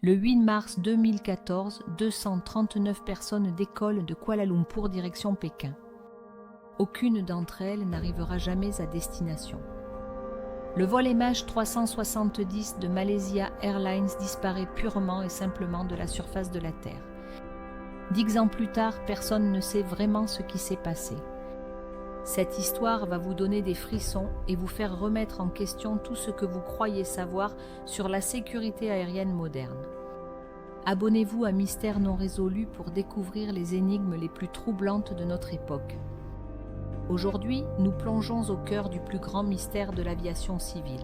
Le 8 mars 2014, 239 personnes décollent de Kuala Lumpur direction Pékin. Aucune d'entre elles n'arrivera jamais à destination. Le vol MH370 de Malaysia Airlines disparaît purement et simplement de la surface de la Terre. 10 ans plus tard, personne ne sait vraiment ce qui s'est passé. Cette histoire va vous donner des frissons et vous faire remettre en question tout ce que vous croyez savoir sur la sécurité aérienne moderne. Abonnez-vous à Mystères non résolus pour découvrir les énigmes les plus troublantes de notre époque. Aujourd'hui, nous plongeons au cœur du plus grand mystère de l'aviation civile.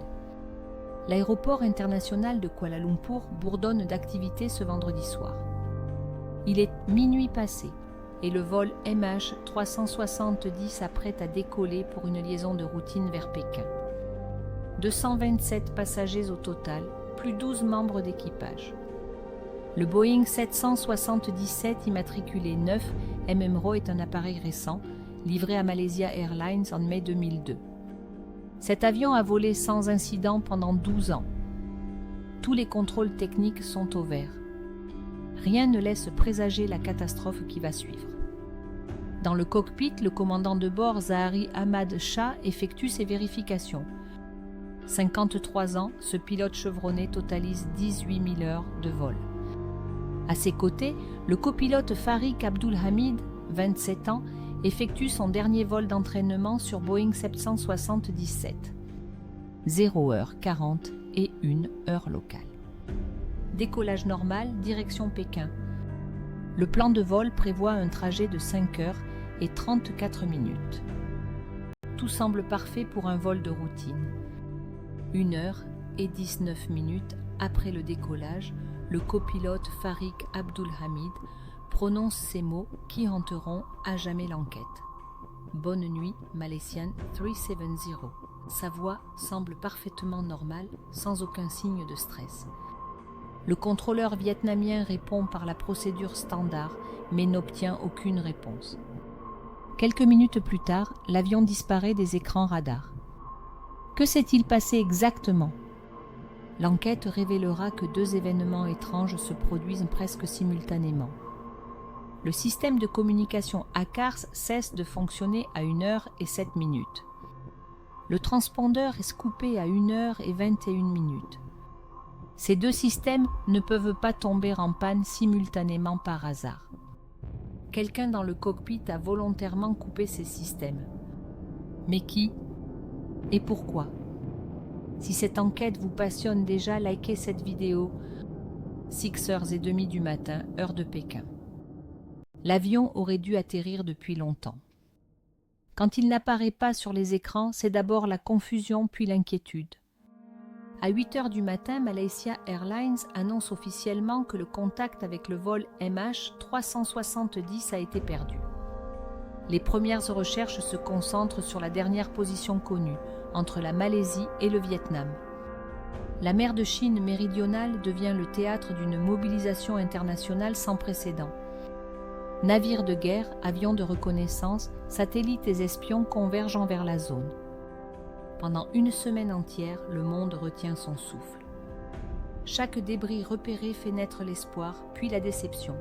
L'aéroport international de Kuala Lumpur bourdonne d'activité ce vendredi soir. Il est minuit passé et le vol MH370 s'apprête à décoller pour une liaison de routine vers Pékin. 227 passagers au total, plus 12 membres d'équipage. Le Boeing 777 immatriculé 9 MMRO est un appareil récent, livré à Malaysia Airlines en mai 2002. Cet avion a volé sans incident pendant 12 ans. Tous les contrôles techniques sont au vert. Rien ne laisse présager la catastrophe qui va suivre. Dans le cockpit, le commandant de bord Zahari Ahmad Shah effectue ses vérifications. 53 ans, ce pilote chevronné totalise 18 000 heures de vol. À ses côtés, le copilote Farik Abdul Hamid, 27 ans, effectue son dernier vol d'entraînement sur Boeing 777. 0h40 et 1 heure locale. Décollage normal, direction Pékin. Le plan de vol prévoit un trajet de 5 heures et 34 minutes. Tout semble parfait pour un vol de routine. 1 heure et 19 minutes après le décollage, le copilote Farik Abdul Hamid prononce ces mots qui hanteront à jamais l'enquête. Bonne nuit, Malaysian 370. Sa voix semble parfaitement normale, sans aucun signe de stress. Le contrôleur vietnamien répond par la procédure standard, mais n'obtient aucune réponse. Quelques minutes plus tard, l'avion disparaît des écrans radars. Que s'est-il passé exactement ? L'enquête révélera que 2 événements étranges se produisent presque simultanément. Le système de communication ACARS cesse de fonctionner à 1 heure et 7 minutes. Le transpondeur est scoopé à 1 heure et 21 minutes. Ces 2 systèmes ne peuvent pas tomber en panne simultanément par hasard. Quelqu'un dans le cockpit a volontairement coupé ces systèmes. Mais qui ? Et pourquoi ? Si cette enquête vous passionne déjà, likez cette vidéo. 6h30 du matin, heure de Pékin. L'avion aurait dû atterrir depuis longtemps. Quand il n'apparaît pas sur les écrans, c'est d'abord la confusion puis l'inquiétude. À 8h du matin, Malaysia Airlines annonce officiellement que le contact avec le vol MH370 a été perdu. Les premières recherches se concentrent sur la dernière position connue, entre la Malaisie et le Vietnam. La mer de Chine méridionale devient le théâtre d'une mobilisation internationale sans précédent. Navires de guerre, avions de reconnaissance, satellites et espions convergent vers la zone. Pendant une semaine entière, le monde retient son souffle. Chaque débris repéré fait naître l'espoir, puis la déception.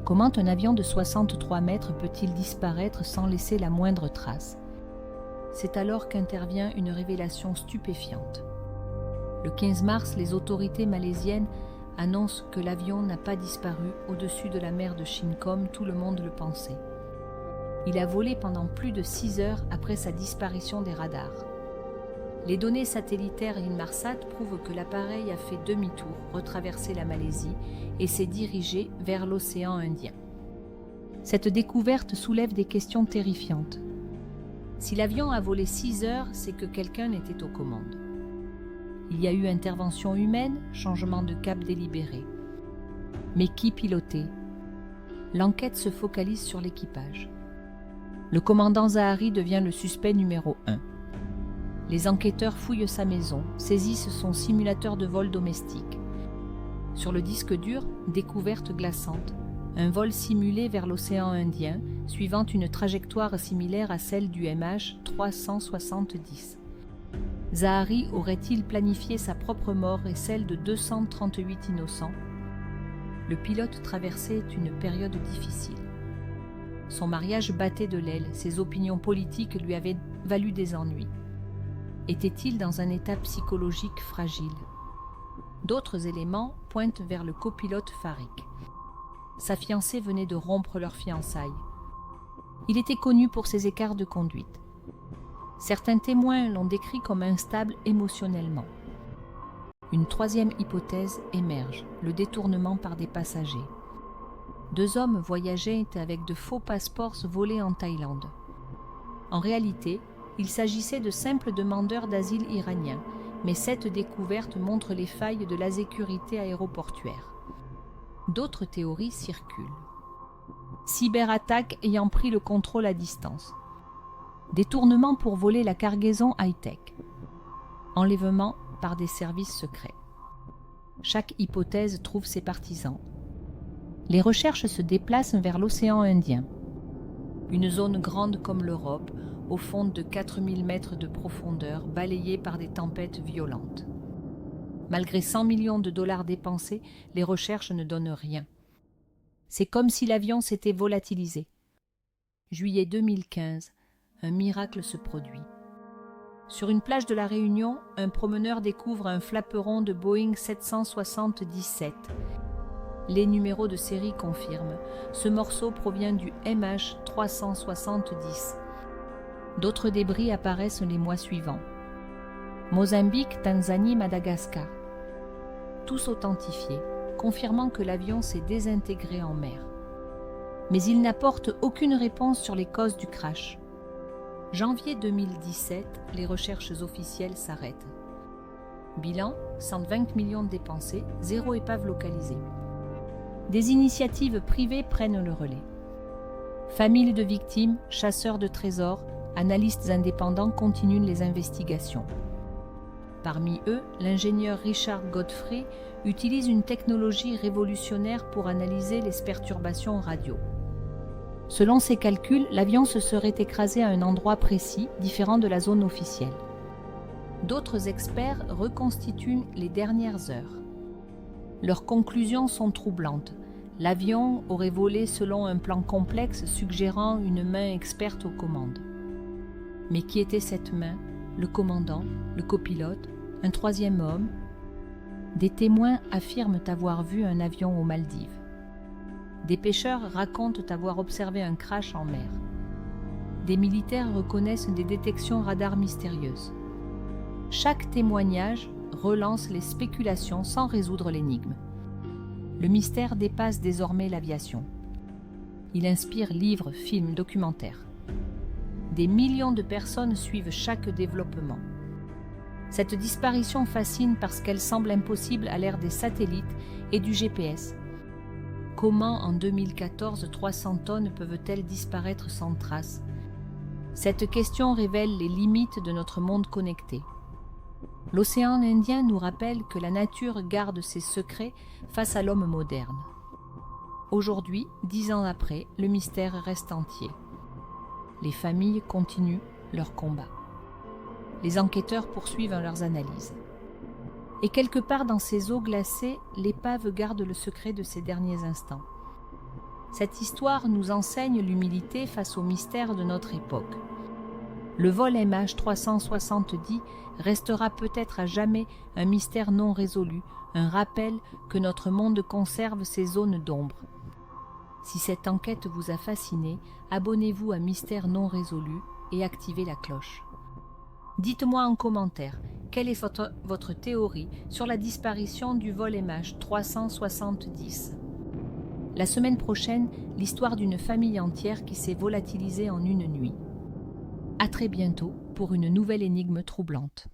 Comment un avion de 63 mètres peut-il disparaître sans laisser la moindre trace ? C'est alors qu'intervient une révélation stupéfiante. Le 15 mars, les autorités malaisiennes annoncent que l'avion n'a pas disparu au-dessus de la mer de Chine comme tout le monde le pensait. Il a volé pendant plus de 6 heures après sa disparition des radars. Les données satellitaires Inmarsat prouvent que l'appareil a fait demi-tour, retraversé la Malaisie et s'est dirigé vers l'océan Indien. Cette découverte soulève des questions terrifiantes. Si l'avion a volé 6 heures, c'est que quelqu'un était aux commandes. Il y a eu intervention humaine, changement de cap délibéré. Mais qui pilotait ? L'enquête se focalise sur l'équipage. Le commandant Zahari devient le suspect numéro 1. Les enquêteurs fouillent sa maison, saisissent son simulateur de vol domestique. Sur le disque dur, découverte glaçante, un vol simulé vers l'océan Indien, suivant une trajectoire similaire à celle du MH370. Zahari aurait-il planifié sa propre mort et celle de 238 innocents? Le pilote traversait une période difficile. Son mariage battait de l'aile, ses opinions politiques lui avaient valu des ennuis. Était-il dans un état psychologique fragile? D'autres éléments pointent vers le copilote Farik. Sa fiancée venait de rompre leurs fiançailles. Il était connu pour ses écarts de conduite. Certains témoins l'ont décrit comme instable émotionnellement. Une troisième hypothèse émerge, le détournement par des passagers. 2 hommes voyageaient avec de faux passeports volés en Thaïlande. En réalité, il s'agissait de simples demandeurs d'asile iraniens, mais cette découverte montre les failles de la sécurité aéroportuaire. D'autres théories circulent. Cyberattaque ayant pris le contrôle à distance. Détournement pour voler la cargaison high-tech. Enlèvement par des services secrets. Chaque hypothèse trouve ses partisans. Les recherches se déplacent vers l'océan Indien. Une zone grande comme l'Europe, au fond de 4000 mètres de profondeur, balayée par des tempêtes violentes. Malgré 100 millions de dollars dépensés, les recherches ne donnent rien. C'est comme si l'avion s'était volatilisé. Juillet 2015, un miracle se produit. Sur une plage de la Réunion, un promeneur découvre un flaperon de Boeing 777. Les numéros de série confirment. Ce morceau provient du MH370. D'autres débris apparaissent les mois suivants. Mozambique, Tanzanie, Madagascar. Tous authentifiés, confirmant que l'avion s'est désintégré en mer. Mais il n'apporte aucune réponse sur les causes du crash. Janvier 2017, les recherches officielles s'arrêtent. Bilan, 120 millions dépensés, 0 épave localisée. Des initiatives privées prennent le relais. Familles de victimes, chasseurs de trésors, analystes indépendants continuent les investigations. Parmi eux, l'ingénieur Richard Godfrey utilise une technologie révolutionnaire pour analyser les perturbations radio. Selon ses calculs, l'avion se serait écrasé à un endroit précis, différent de la zone officielle. D'autres experts reconstituent les dernières heures. Leurs conclusions sont troublantes. L'avion aurait volé selon un plan complexe suggérant une main experte aux commandes. Mais qui était cette main? Le commandant, le copilote, un troisième homme? Des témoins affirment avoir vu un avion aux Maldives. Des pêcheurs racontent avoir observé un crash en mer. Des militaires reconnaissent des détections radar mystérieuses. Chaque témoignage relance les spéculations sans résoudre l'énigme. Le mystère dépasse désormais l'aviation. Il inspire livres, films, documentaires. Des millions de personnes suivent chaque développement. Cette disparition fascine parce qu'elle semble impossible à l'ère des satellites et du GPS. Comment en 2014 300 tonnes peuvent-elles disparaître sans trace? Cette question révèle les limites de notre monde connecté. L'océan Indien nous rappelle que la nature garde ses secrets face à l'homme moderne. Aujourd'hui, 10 ans après, le mystère reste entier. Les familles continuent leur combat. Les enquêteurs poursuivent leurs analyses. Et quelque part dans ces eaux glacées, l'épave garde le secret de ses derniers instants. Cette histoire nous enseigne l'humilité face aux mystères de notre époque. Le vol MH370 restera peut-être à jamais un mystère non résolu, un rappel que notre monde conserve ses zones d'ombre. Si cette enquête vous a fasciné, abonnez-vous à Mystère non résolu et activez la cloche. Dites-moi en commentaire, quelle est votre théorie sur la disparition du vol MH370 ? La semaine prochaine, l'histoire d'une famille entière qui s'est volatilisée en une nuit. À très bientôt pour une nouvelle énigme troublante.